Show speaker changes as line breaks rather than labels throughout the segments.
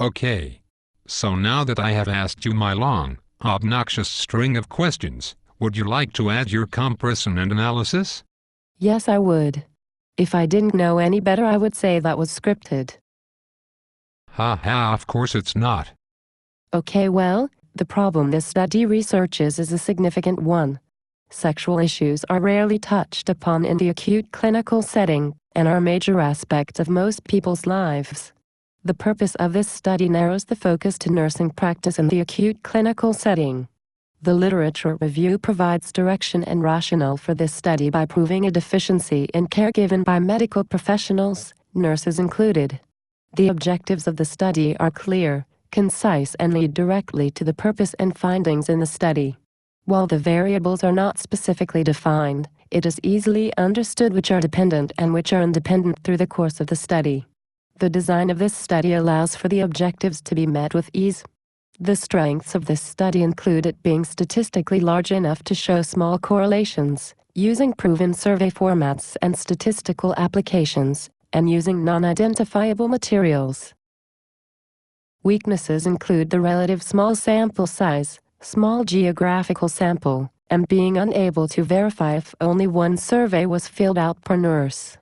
Okay. So now that I have asked you my long, obnoxious string of questions, would you like to add your comparison and analysis?
Yes, I would. If I didn't know any better, I would say that was scripted.
Ha ha, of course it's not.
Okay, well, the problem this study researches is a significant one. Sexual issues are rarely touched upon in the acute clinical setting, and are a major aspect of most people's lives. The purpose of this study narrows the focus to nursing practice in the acute clinical setting. The literature review provides direction and rationale for this study by proving a deficiency in care given by medical professionals, nurses included. The objectives of the study are clear, concise, and lead directly to the purpose and findings in the study. While the variables are not specifically defined, it is easily understood which are dependent and which are independent through the course of the study. The design of this study allows for the objectives to be met with ease. The strengths of this study include it being statistically large enough to show small correlations, using proven survey formats and statistical applications, and using non-identifiable materials. Weaknesses include the relative small sample size, small geographical sample, and being unable to verify if only one survey was filled out per nurse.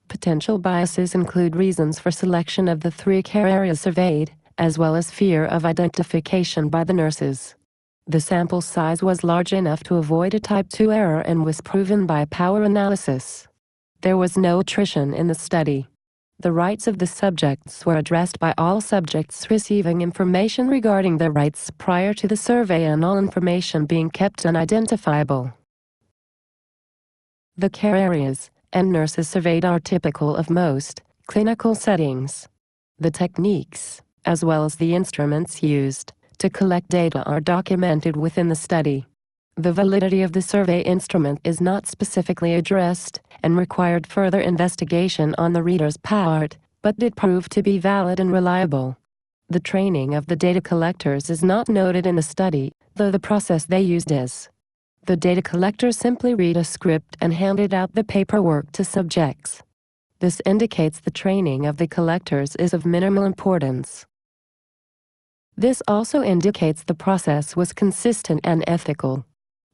Potential biases include reasons for selection of the 3 care areas surveyed, as well as fear of identification by the nurses. The sample size was large enough to avoid a type 2 error and was proven by power analysis. There was no attrition in the study. The rights of the subjects were addressed by all subjects receiving information regarding their rights prior to the survey and all information being kept unidentifiable. The care areas and nurses surveyed are typical of most clinical settings. The techniques, as well as the instruments used to collect data, are documented within the study. The validity of the survey instrument is not specifically addressed and required further investigation on the reader's part, but did prove to be valid and reliable. The training of the data collectors is not noted in the study, though the process they used is. The data collectors simply read a script and handed out the paperwork to subjects. This indicates the training of the collectors is of minimal importance. This also indicates the process was consistent and ethical.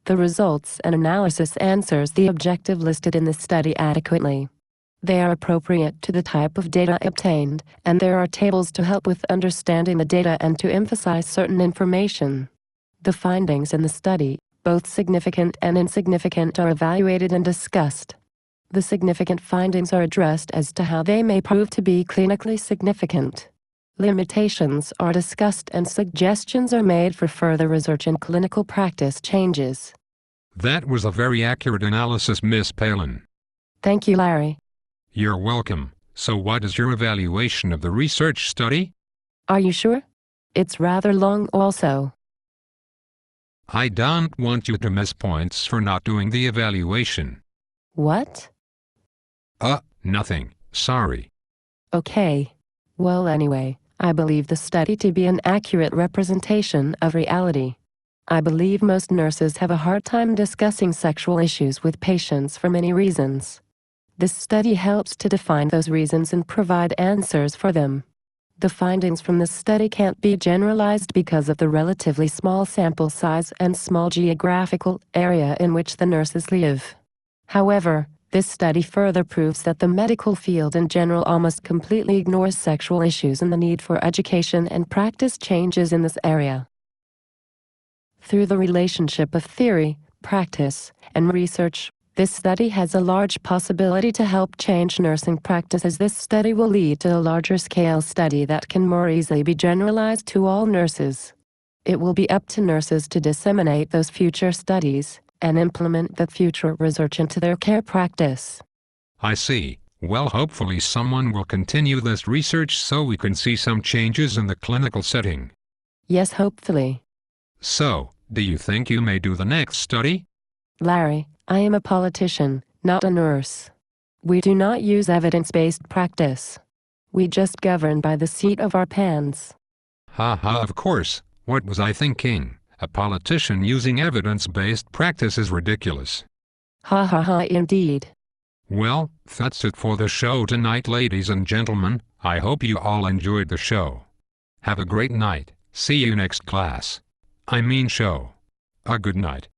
The results and analysis answers the objective listed in the study adequately. They are appropriate to the type of data obtained, and there are tables to help with understanding the data and to emphasize certain information. The findings in the study, both significant and insignificant, are evaluated and discussed. The significant findings are addressed as to how they may prove to be clinically significant. Limitations are discussed and suggestions are made for further research and clinical practice changes.
That was a very accurate analysis, Miss Palin.
Thank you, Larry.
You're welcome. So what is your evaluation of the research study?
Are you sure? It's rather long also.
I don't want you to miss points for not doing the evaluation.
What?
Nothing. Sorry.
Okay. Well, anyway, I believe the study to be an accurate representation of reality. I believe most nurses have a hard time discussing sexual issues with patients for many reasons. This study helps to define those reasons and provide answers for them. The findings from this study can't be generalized because of the relatively small sample size and small geographical area in which the nurses live. However, this study further proves that the medical field in general almost completely ignores sexual issues and the need for education and practice changes in this area. Through the relationship of theory, practice, and research, this study has a large possibility to help change nursing practice, as this study will lead to a larger scale study that can more easily be generalized to all nurses. It will be up to nurses to disseminate those future studies and implement the future research into their care practice.
I see. Well, hopefully someone will continue this research so we can see some changes in the clinical setting.
Yes, hopefully.
So, do you think you may do the next study?
Larry, I am a politician, not a nurse. We do not use evidence-based practice. We just govern by the seat of our pants.
Ha ha, of course. What was I thinking? A politician using evidence-based practice is ridiculous.
Ha ha ha, indeed.
Well, that's it for the show tonight, ladies and gentlemen. I hope you all enjoyed the show. Have a great night. See you next class. I mean show. A good night.